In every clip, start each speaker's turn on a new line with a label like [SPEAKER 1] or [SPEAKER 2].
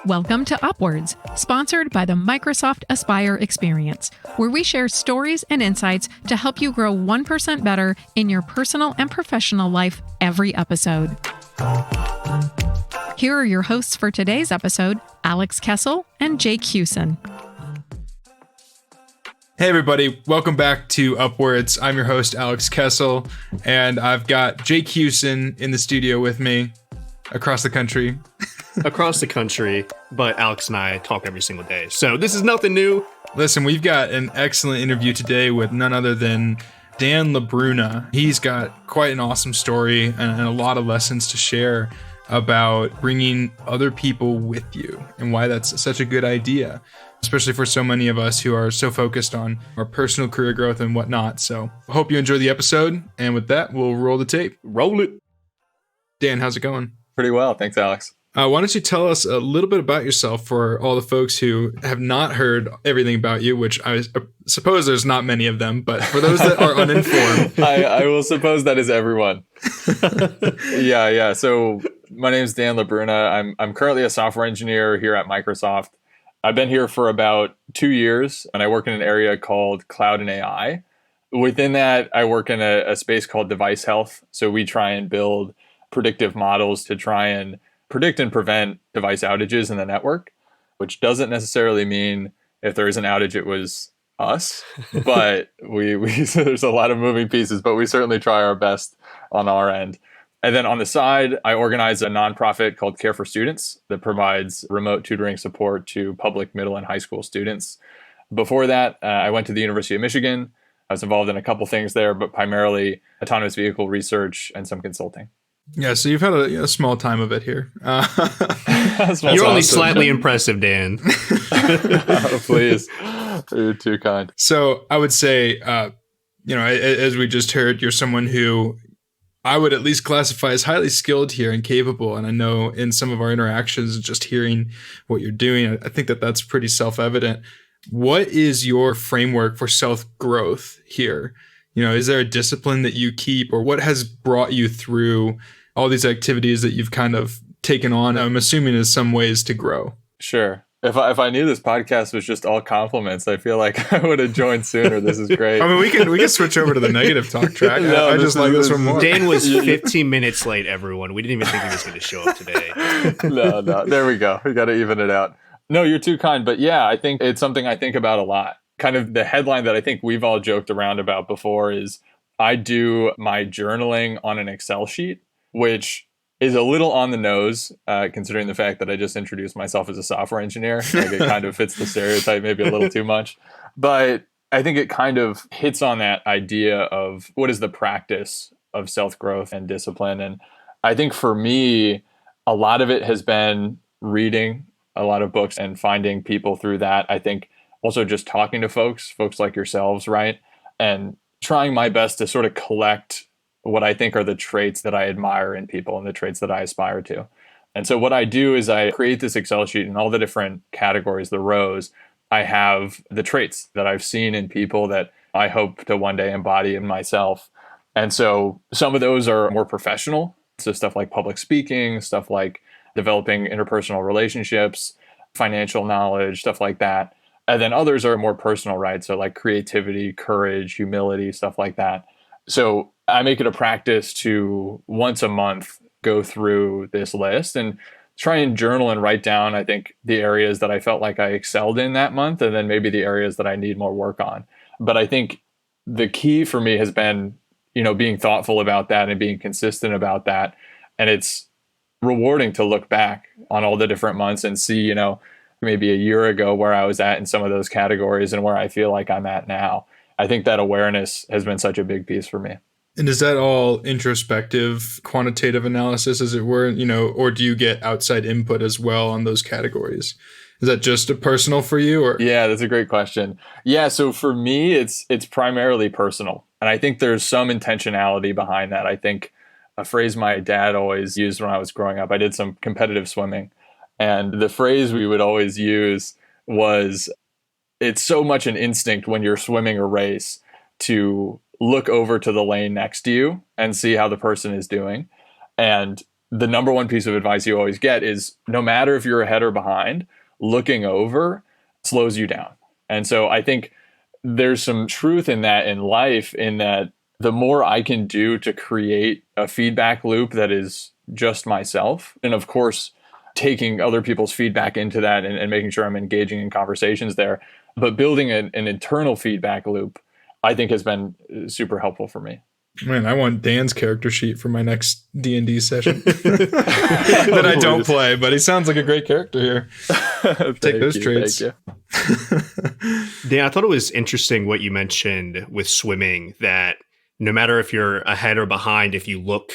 [SPEAKER 1] Welcome to Upwards, sponsored by the Microsoft Aspire Experience, where we share stories and insights to help you grow 1% better in your personal and professional life every episode. Here are your hosts for today's episode, Alex Kessel and Jake Hewson.
[SPEAKER 2] Hey everybody, welcome back to Upwards. I'm your host, Alex Kessel, and I've got Jake Hewson in the studio with me across the country.
[SPEAKER 3] Across the country, but Alex and I talk every single day, so this is nothing new.
[SPEAKER 2] Listen, we've got an excellent interview today with none other than Dan LaBruna. He's got quite an awesome story and a lot of lessons to share about bringing other people with you and why that's such a good idea, especially for so many of us who are so focused on our personal career growth and whatnot. So I hope you enjoy the episode. And with that, we'll roll the tape.
[SPEAKER 3] Roll it.
[SPEAKER 2] Dan, how's it going?
[SPEAKER 4] Pretty well. Thanks, Alex.
[SPEAKER 2] Why don't you tell us a little bit about yourself for all the folks who have not heard everything about you, which I suppose there's not many of them, but for those that are uninformed.
[SPEAKER 4] I will suppose that is everyone. Yeah. So my name is Dan LaBruna. I'm currently a software engineer here at Microsoft. I've been here for about 2 years, and I work in an area called cloud and AI. Within that, I work in a space called device health. So we try and build predictive models to try and predict and prevent device outages in the network, which doesn't necessarily mean if there is an outage, it was us. But we there's a lot of moving pieces, but we certainly try our best on our end. And then on the side, I organize a nonprofit called Care for Students that provides remote tutoring support to public middle and high school students. Before that, I went to the University of Michigan. I was involved in a couple things there, but primarily autonomous vehicle research and some consulting.
[SPEAKER 2] Yeah, so you've had a small time of it here.
[SPEAKER 3] You're only slightly impressive, Dan.
[SPEAKER 4] Oh, please. You're too kind.
[SPEAKER 2] So I would say, as we just heard, you're someone who I would at least classify as highly skilled here and capable. And I know in some of our interactions, just hearing what you're doing, I think that that's pretty self-evident. What is your framework for self-growth here? Is there a discipline that you keep, or what has brought you through all these activities that you've kind of taken on, I'm assuming in some ways, to grow?
[SPEAKER 4] Sure. If I knew this podcast was just all compliments, I feel like I would have joined sooner. This is great.
[SPEAKER 2] I mean, we can switch over to the negative talk track. I just like this one more.
[SPEAKER 3] Dan was 15 minutes late, everyone. We didn't even think he was going to show up today.
[SPEAKER 4] No. There we go. We got to even it out. No, you're too kind. But yeah, I think it's something I think about a lot. Kind of the headline that I think we've all joked around about before is I do my journaling on an Excel sheet, which is a little on the nose, considering the fact that I just introduced myself as a software engineer. Like, it kind of fits the stereotype maybe a little too much. But I think it kind of hits on that idea of what is the practice of self-growth and discipline. And I think for me, a lot of it has been reading a lot of books and finding people through that. I think also just talking to folks like yourselves, right? And trying my best to sort of collect what I think are the traits that I admire in people and the traits that I aspire to. And so what I do is I create this Excel sheet in all the different categories, the rows. I have the traits that I've seen in people that I hope to one day embody in myself. And so some of those are more professional. So stuff like public speaking, stuff like developing interpersonal relationships, financial knowledge, stuff like that. And then others are more personal, right? So like creativity, courage, humility, stuff like that. So I make it a practice to once a month go through this list and try and journal and write down, I think, the areas that I felt like I excelled in that month, and then maybe the areas that I need more work on. But I think the key for me has been, being thoughtful about that and being consistent about that. And it's rewarding to look back on all the different months and see, maybe a year ago where I was at in some of those categories and where I feel like I'm at now. I think that awareness has been such a big piece for me.
[SPEAKER 2] And is that all introspective, quantitative analysis, as it were, or do you get outside input as well on those categories? Is that just a personal for you? Or?
[SPEAKER 4] Yeah, that's a great question. Yeah, so for me, it's primarily personal. And I think there's some intentionality behind that. I think a phrase my dad always used when I was growing up, I did some competitive swimming. And the phrase we would always use was, it's so much an instinct when you're swimming a race to look over to the lane next to you and see how the person is doing. And the number one piece of advice you always get is no matter if you're ahead or behind, looking over slows you down. And so I think there's some truth in that in life, in that the more I can do to create a feedback loop that is just myself, and of course, taking other people's feedback into that and making sure I'm engaging in conversations there, but building an internal feedback loop, I think has been super helpful for me.
[SPEAKER 2] Man, I want Dan's character sheet for my next D&D session that I don't play, but he sounds like a great character here. Take those traits.
[SPEAKER 3] Dan, I thought it was interesting what you mentioned with swimming, that no matter if you're ahead or behind, if you look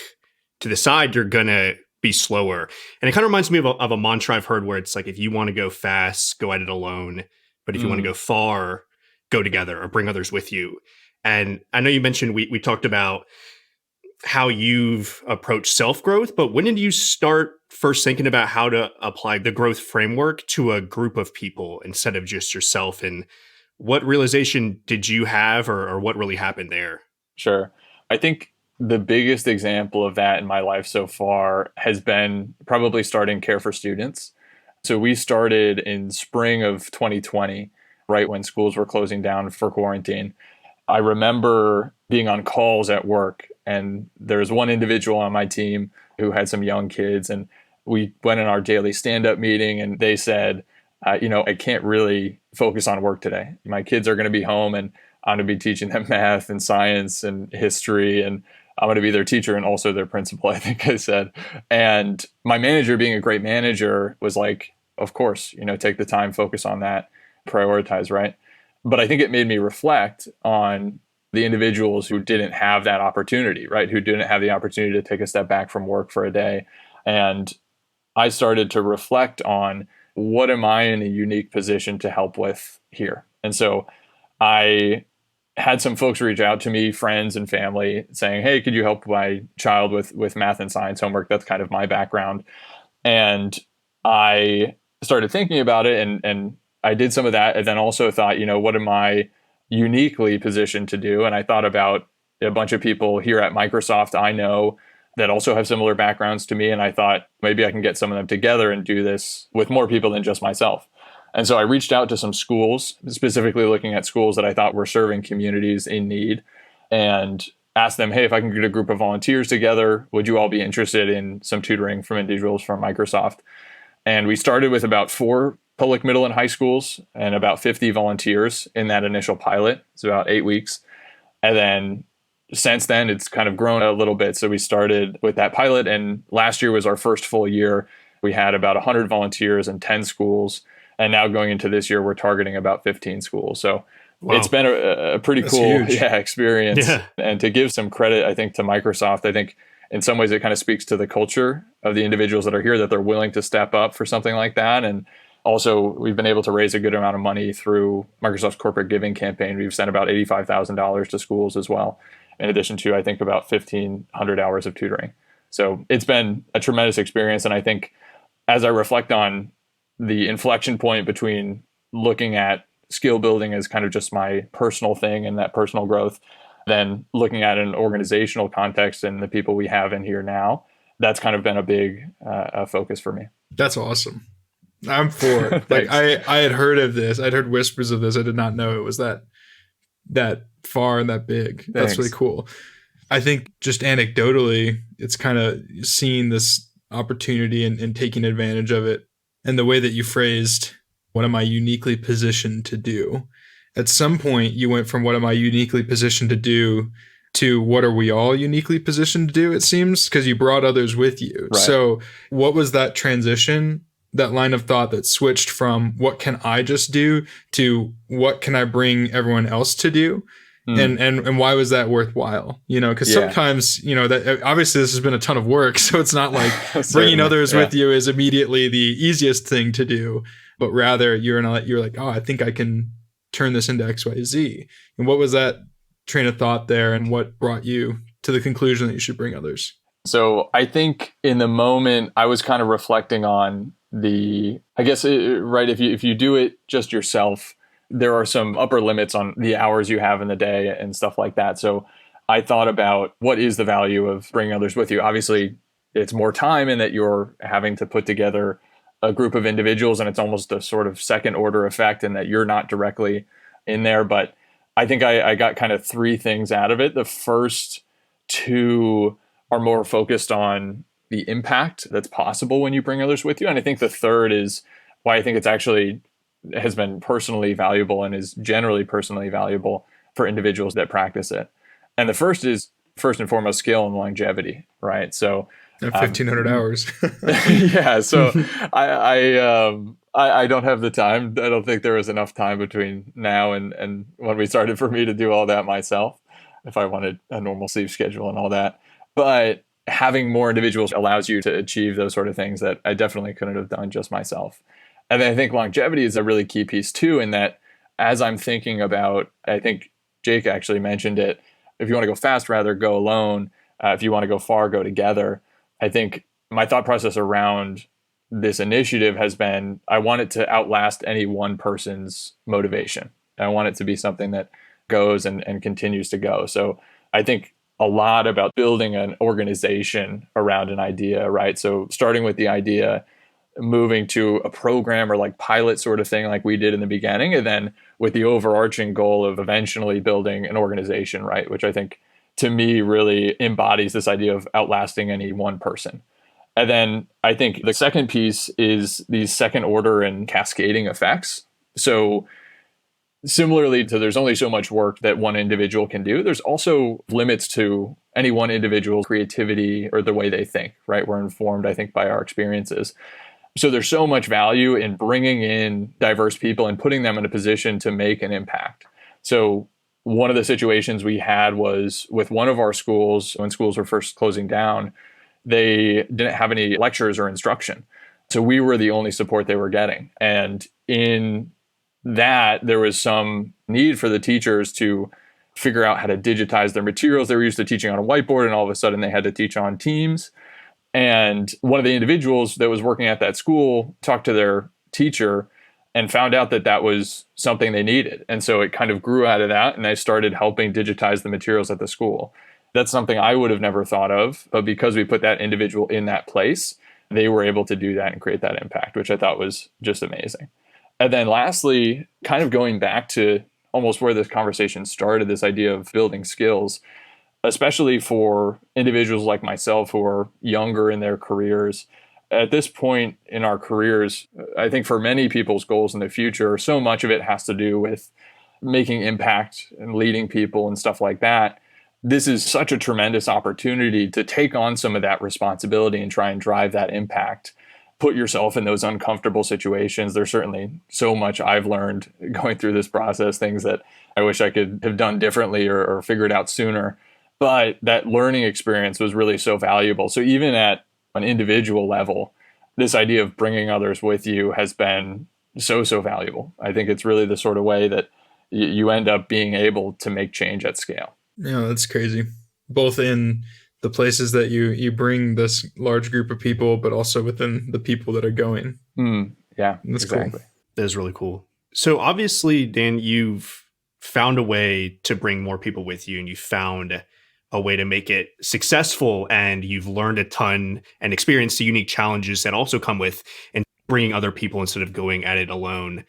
[SPEAKER 3] to the side, you're going to be slower. And it kind of reminds me of a mantra I've heard where it's like, if you want to go fast, go at it alone. But if you want to go far, go together or bring others with you. And I know you mentioned we talked about how you've approached self-growth, but when did you start first thinking about how to apply the growth framework to a group of people instead of just yourself? And what realization did you have, or what really happened there?
[SPEAKER 4] Sure. I think the biggest example of that in my life so far has been probably starting Care for Students. So we started in spring of 2020, right when schools were closing down for quarantine. I remember being on calls at work, and there was one individual on my team who had some young kids, and we went in our daily stand-up meeting, and they said, I can't really focus on work today. My kids are going to be home, and I'm going to be teaching them math and science and history, and I'm going to be their teacher and also their principal, I think I said. And my manager, being a great manager, was like, of course, take the time, focus on that, prioritize, right? But I think it made me reflect on the individuals who didn't have that opportunity, right? Who didn't have the opportunity to take a step back from work for a day. And I started to reflect on, what am I in a unique position to help with here? And so I had some folks reach out to me, friends and family, saying, hey, could you help my child with math and science homework? That's kind of my background. And I started thinking about it, and I did some of that, and then also thought, what am I uniquely positioned to do? And I thought about a bunch of people here at Microsoft I know that also have similar backgrounds to me. And I thought maybe I can get some of them together and do this with more people than just myself. And so I reached out to some schools, specifically looking at schools that I thought were serving communities in need, and asked them, hey, if I can get a group of volunteers together, would you all be interested in some tutoring from individuals from Microsoft? And we started with about 4 public middle and high schools and about 50 volunteers in that initial pilot. It's about 8 weeks. And then since then, it's kind of grown a little bit. So we started with that pilot, and last year was our first full year. We had about 100 volunteers in 10 schools. And now going into this year, we're targeting about 15 schools. So wow. It's been a pretty cool experience. Yeah. And to give some credit, I think, to Microsoft, I think in some ways it kind of speaks to the culture of the individuals that are here, that they're willing to step up for something like that. And also, we've been able to raise a good amount of money through Microsoft's corporate giving campaign. We've sent about $85,000 to schools as well, in addition to, I think, about 1,500 hours of tutoring. So it's been a tremendous experience. And I think as I reflect on the inflection point between looking at skill building as kind of just my personal thing and that personal growth, then looking at an organizational context and the people we have in here now, that's kind of been a big focus for me.
[SPEAKER 2] That's awesome. I'm for it. Like I had heard of this. I'd heard whispers of this. I did not know it was that far and that big.
[SPEAKER 4] Thanks.
[SPEAKER 2] That's really cool. I think just anecdotally, it's kind of seeing this opportunity and taking advantage of it. And the way that you phrased, what am I uniquely positioned to do? At some point, you went from what am I uniquely positioned to do to what are we all uniquely positioned to do, it seems, because you brought others with you. Right. So what was that transition, that line of thought that switched from what can I just do to what can I bring everyone else to do? And why was that worthwhile? Because sometimes, that obviously this has been a ton of work. So it's not like bringing others with you is immediately the easiest thing to do, but rather you're like, oh, I think I can turn this into X, Y, Z. And what was that train of thought there, and what brought you to the conclusion that you should bring others?
[SPEAKER 4] So I think in the moment I was kind of reflecting on if you do it just yourself, there are some upper limits on the hours you have in the day and stuff like that. So I thought about what is the value of bringing others with you. Obviously, it's more time and that you're having to put together a group of individuals, and it's almost a sort of second order effect and that you're not directly in there. But I think I got kind of three things out of it. The first two are more focused on the impact that's possible when you bring others with you. And I think the third is why I think it's actually has been personally valuable and is generally personally valuable for individuals that practice it. And the first is first and foremost skill and longevity, right? So
[SPEAKER 2] 1,500 hours.
[SPEAKER 4] yeah. So I don't have the time. I don't think there was enough time between now and when we started for me to do all that myself, if I wanted a normal sleep schedule and all that. But having more individuals allows you to achieve those sort of things that I definitely couldn't have done just myself. And then I think longevity is a really key piece too, in that as I'm thinking about, I think Jake actually mentioned it, if you want to go fast, rather go alone. If you want to go far, go together. I think my thought process around this initiative has been, I want it to outlast any one person's motivation. I want it to be something that goes and continues to go. So I think a lot about building an organization around an idea, right? So starting with the idea, moving to a program or like pilot sort of thing like we did in the beginning, and then with the overarching goal of eventually building an organization, right? Which I think to me really embodies this idea of outlasting any one person. And then I think the second piece is these second order and cascading effects. So similarly to there's only so much work that one individual can do, there's also limits to any one individual's creativity or the way they think, right? We're informed, I think, by our experiences. So there's so much value in bringing in diverse people and putting them in a position to make an impact. So one of the situations we had was with one of our schools, when schools were first closing down, they didn't have any lectures or instruction. So we were the only support they were getting. And in that, there was some need for the teachers to figure out how to digitize their materials. They were used to teaching on a whiteboard, and all of a sudden they had to teach on Teams. And one of the individuals that was working at that school talked to their teacher and found out that that was something they needed. And so it kind of grew out of that, and I started helping digitize the materials at the school. That's something I would have never thought of, but because we put that individual in that place, they were able to do that and create that impact, which I thought was just amazing. And then lastly, kind of going back to almost where this conversation started, this idea of building skills, especially for individuals like myself who are younger in their careers. At this point in our careers, I think for many people's goals in the future, so much of it has to do with making impact and leading people and stuff like that. This is such a tremendous opportunity to take on some of that responsibility and try and drive that impact. Put yourself in those uncomfortable situations. There's certainly so much I've learned going through this process, things that I wish I could have done differently or figured out sooner. But that learning experience was really so valuable. So even at an individual level, this idea of bringing others with you has been so valuable. I think it's really the sort of way that you end up being able to make change at scale.
[SPEAKER 2] Yeah, that's crazy. Both in the places that you bring this large group of people, but also within the people that are going.
[SPEAKER 4] Yeah,
[SPEAKER 2] that's
[SPEAKER 4] exactly.
[SPEAKER 2] Cool.
[SPEAKER 3] That is really cool. So obviously, Dan, you've found a way to bring more people with you, and you found a way to make it successful, and you've learned a ton and experienced the unique challenges that also come with and bringing other people instead of going at it alone.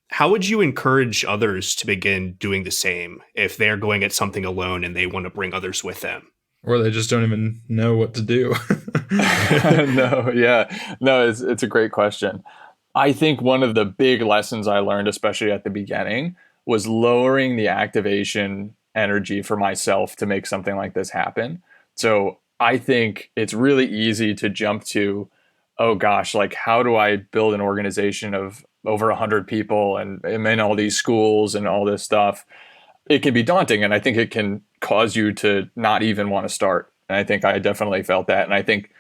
[SPEAKER 3] How would you encourage others to begin doing the same if they're going at something alone and they want to bring others with them?
[SPEAKER 2] Or they just don't even know what to do.
[SPEAKER 4] No, it's a great question. I think one of the big lessons I learned, especially at the beginning, was lowering the activation energy for myself to make something like this happen. So I think it's really easy to jump to, oh gosh, like how do I build an organization of over 100 people and in all these schools and all this stuff? It can be daunting, and I think it can cause you to not even want to start. And I think I definitely felt that. And I think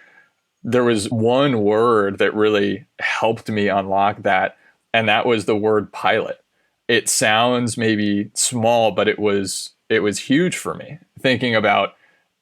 [SPEAKER 4] there was one word that really helped me unlock that, and that was the word pilot. It sounds maybe small, but it was huge for me. Thinking about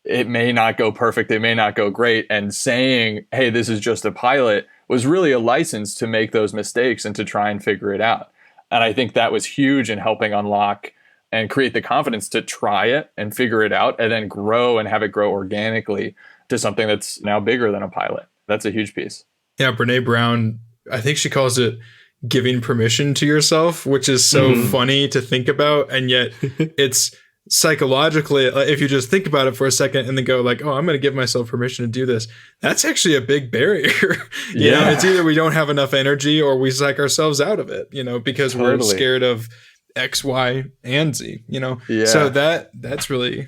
[SPEAKER 4] it may not go perfect, it may not go great, and saying, hey, this is just a pilot was really a license to make those mistakes and to try and figure it out. And I think that was huge in helping unlock and create the confidence to try it and figure it out and then grow and have it grow organically to something that's now bigger than a pilot. That's a huge piece.
[SPEAKER 2] Yeah, Brene Brown, I think she calls it giving permission to yourself, which is so funny to think about. And yet it's psychologically, if you just think about it for a second and then go like, oh, I'm going to give myself permission to do this. That's actually a big barrier. You know, it's either we don't have enough energy or we psych ourselves out of it, you know, because we're scared of X, Y, and Z, you know? Yeah. So that's really,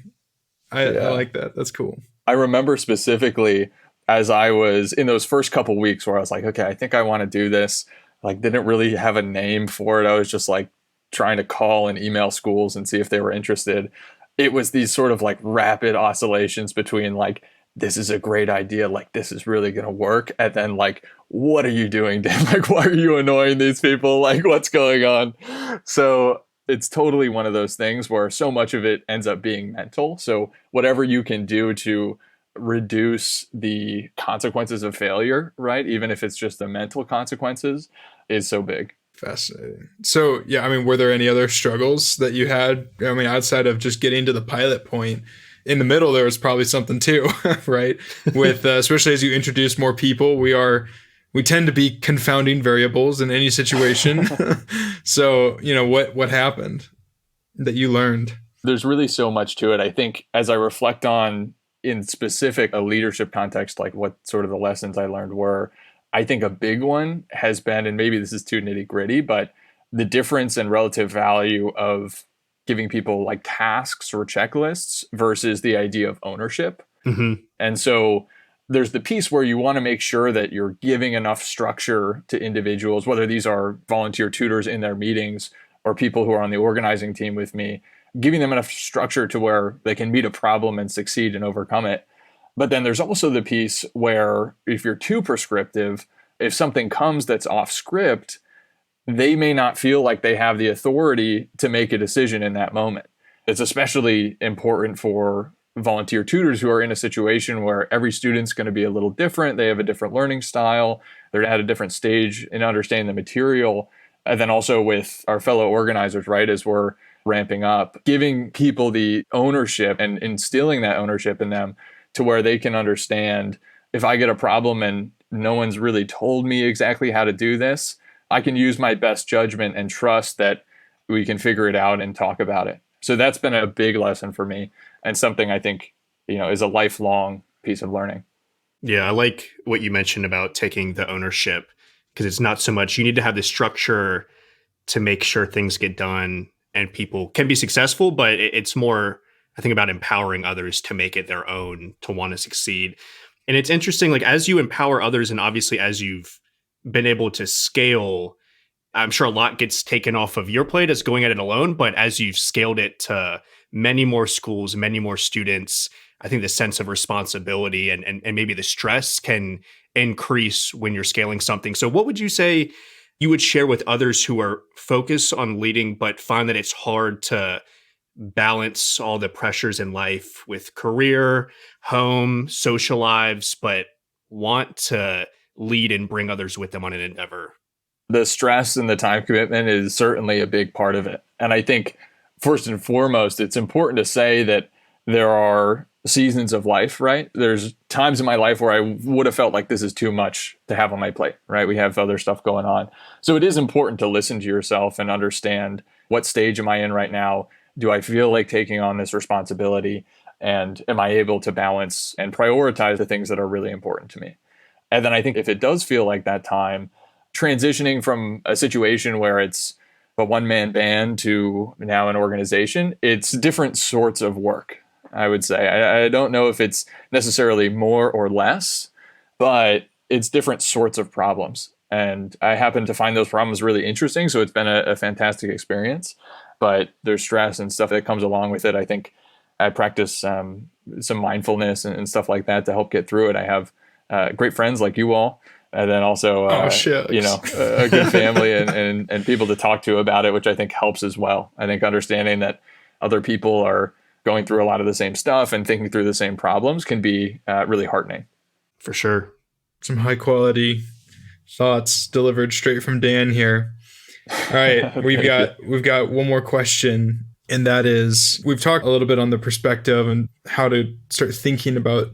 [SPEAKER 2] I like that. That's cool.
[SPEAKER 4] I remember specifically as I was in those first couple weeks where I was like, okay, I think I want to do this. Like, didn't really have a name for it. I was just like trying to call and email schools and see if they were interested. It was these sort of like rapid oscillations between like, this is a great idea, like this is really going to work. And then like, what are you doing, Dan? Like, why are you annoying these people? Like, what's going on? So it's totally one of those things where so much of it ends up being mental. So whatever you can do to reduce the consequences of failure, right? Even if it's just the mental consequences, is so big.
[SPEAKER 2] Fascinating. So, yeah, I mean, were there any other struggles that you had? I mean, outside of just getting to the pilot point, in the middle, there was probably something too, right? With, especially as you introduce more people, we tend to be confounding variables in any situation. So, you know, what happened that you learned?
[SPEAKER 4] There's really so much to it. I think as I reflect on, in specific, a leadership context, like what sort of the lessons I learned were, I think a big one has been, and maybe this is too nitty gritty, but the difference and relative value of giving people like tasks or checklists versus the idea of ownership. And so there's the piece where you want to make sure that you're giving enough structure to individuals, whether these are volunteer tutors in their meetings or people who are on the organizing team with me, giving them enough structure to where they can meet a problem and succeed and overcome it. But then there's also the piece where if you're too prescriptive, if something comes that's off script, they may not feel like they have the authority to make a decision in that moment. It's especially important for volunteer tutors who are in a situation where every student's going to be a little different. They have a different learning style. They're at a different stage in understanding the material. And then also with our fellow organizers, right, as we're ramping up, giving people the ownership and instilling that ownership in them to where they can understand, if I get a problem and no one's really told me exactly how to do this, I can use my best judgment and trust that we can figure it out and talk about it. So that's been a big lesson for me and something I think, you know, is a lifelong piece of learning.
[SPEAKER 3] Yeah, I like what you mentioned about taking the ownership, because it's not so much you need to have the structure to make sure things get done and people can be successful, but it's more, I think, about empowering others to make it their own, to want to succeed. And it's interesting, like as you empower others, and obviously as you've been able to scale, I'm sure a lot gets taken off of your plate as going at it alone, but as you've scaled it to many more schools, many more students, I think the sense of responsibility and maybe the stress can increase when you're scaling something. So what would you say you would share with others who are focused on leading, but find that it's hard to balance all the pressures in life with career, home, social lives, but want to lead and bring others with them on an endeavor?
[SPEAKER 4] The stress and the time commitment is certainly a big part of it. And I think first and foremost, it's important to say that there are seasons of life, right? There's times in my life where I would have felt like this is too much to have on my plate, right? We have other stuff going on. So it is important to listen to yourself and understand, what stage am I in right now? Do I feel like taking on this responsibility? And am I able to balance and prioritize the things that are really important to me? And then I think if it does feel like that time, transitioning from a situation where it's a one-man band to now an organization, it's different sorts of work, I would say. I don't know if it's necessarily more or less, but it's different sorts of problems. And I happen to find those problems really interesting. So it's been a fantastic experience, but there's stress and stuff that comes along with it. I think I practice some mindfulness and stuff like that to help get through it. I have great friends like you all. And then also, you know, a good family and people to talk to about it, which I think helps as well. I think understanding that other people are going through a lot of the same stuff and thinking through the same problems can be really heartening.
[SPEAKER 3] For sure.
[SPEAKER 2] Some high quality thoughts delivered straight from Dan here. All right, we've got one more question, and that is, we've talked a little bit on the perspective and how to start thinking about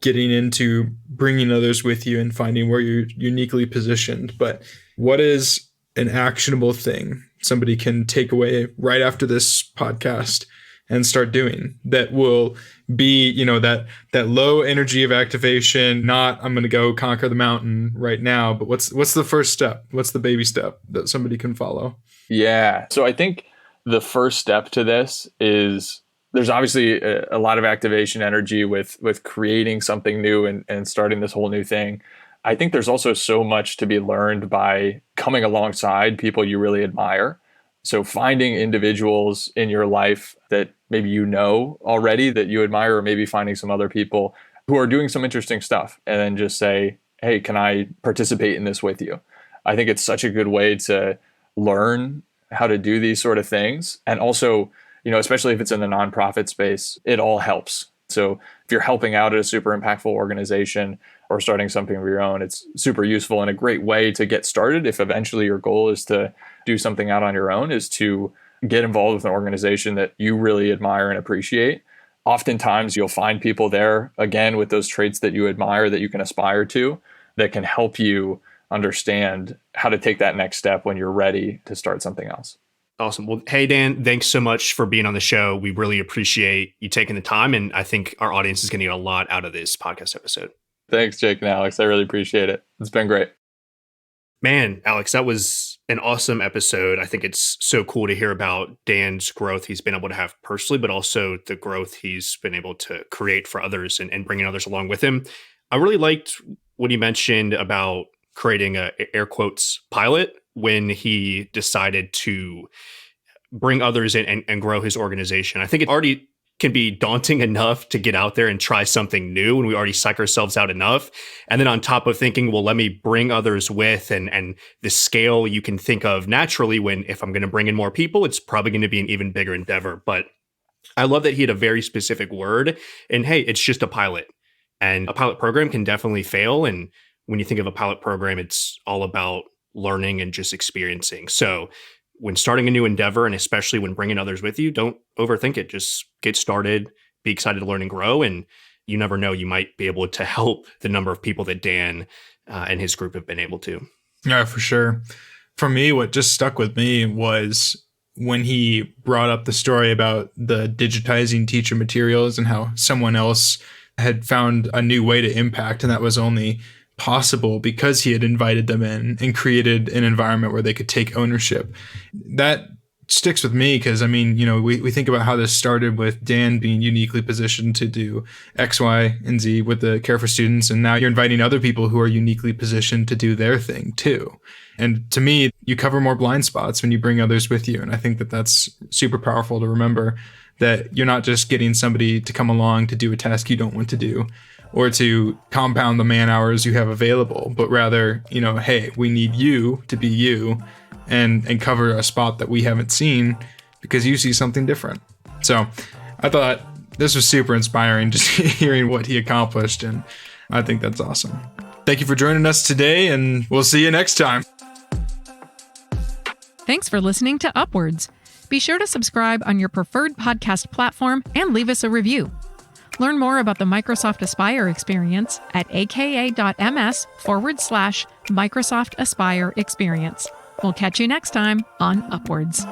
[SPEAKER 2] getting into bringing others with you and finding where you're uniquely positioned. But what is an actionable thing somebody can take away right after this podcast and start doing that will be, you know, that low energy of activation, not I'm going to go conquer the mountain right now, but what's the first step? What's the baby step that somebody can follow?
[SPEAKER 4] Yeah. So I think the first step to this is there's obviously a lot of activation energy with creating something new and starting this whole new thing. I think there's also so much to be learned by coming alongside people you really admire. So finding individuals in your life that maybe you know already that you admire, or maybe finding some other people who are doing some interesting stuff and then just say, hey, can I participate in this with you? I think it's such a good way to learn how to do these sort of things. And also, you know, especially if it's in the nonprofit space, it all helps. So if you're helping out at a super impactful organization or starting something of your own, it's super useful and a great way to get started. If eventually your goal is to do something out on your own, is to get involved with an organization that you really admire and appreciate. Oftentimes you'll find people there, again, with those traits that you admire, that you can aspire to, that can help you understand how to take that next step when you're ready to start something else.
[SPEAKER 3] Awesome. Well, hey, Dan, thanks so much for being on the show. We really appreciate you taking the time. And I think our audience is going to get a lot out of this podcast episode.
[SPEAKER 4] Thanks, Jake and Alex. I really appreciate it. It's been great.
[SPEAKER 3] Man, Alex, that was an awesome episode. I think it's so cool to hear about Dan's growth he's been able to have personally, but also the growth he's been able to create for others and bringing others along with him. I really liked what he mentioned about creating a air quotes pilot when he decided to bring others in and grow his organization. I think it already can be daunting enough to get out there and try something new when we already psych ourselves out enough. And then on top of thinking, well, let me bring others with and the scale you can think of naturally when if I'm going to bring in more people, it's probably going to be an even bigger endeavor. But I love that he had a very specific word and hey, it's just a pilot. And a pilot program can definitely fail. And when you think of a pilot program, it's all about learning and just experiencing. So when starting a new endeavor, and especially when bringing others with you, don't overthink it. Just get started, be excited to learn and grow. And you never know, you might be able to help the number of people that Dan and his group have been able to.
[SPEAKER 2] Yeah, for sure. For me, what just stuck with me was when he brought up the story about the digitizing teacher materials and how someone else had found a new way to impact, and that was only possible because he had invited them in and created an environment where they could take ownership. That sticks with me because, I mean, you know, we think about how this started with Dan being uniquely positioned to do X, Y, and Z with the Care for Students. And now you're inviting other people who are uniquely positioned to do their thing too. And to me, you cover more blind spots when you bring others with you. And I think that that's super powerful to remember, that you're not just getting somebody to come along to do a task you don't want to do, or to compound the man hours you have available, but rather, you know, hey, we need you to be you and cover a spot that we haven't seen because you see something different. So I thought this was super inspiring, just hearing what he accomplished, and I think that's awesome. Thank you for joining us today, and we'll see you next time.
[SPEAKER 1] Thanks for listening to Upwards. Be sure to subscribe on your preferred podcast platform and leave us a review. Learn more about the Microsoft Aspire experience at aka.ms/Microsoft Aspire experience. We'll catch you next time on Upwards.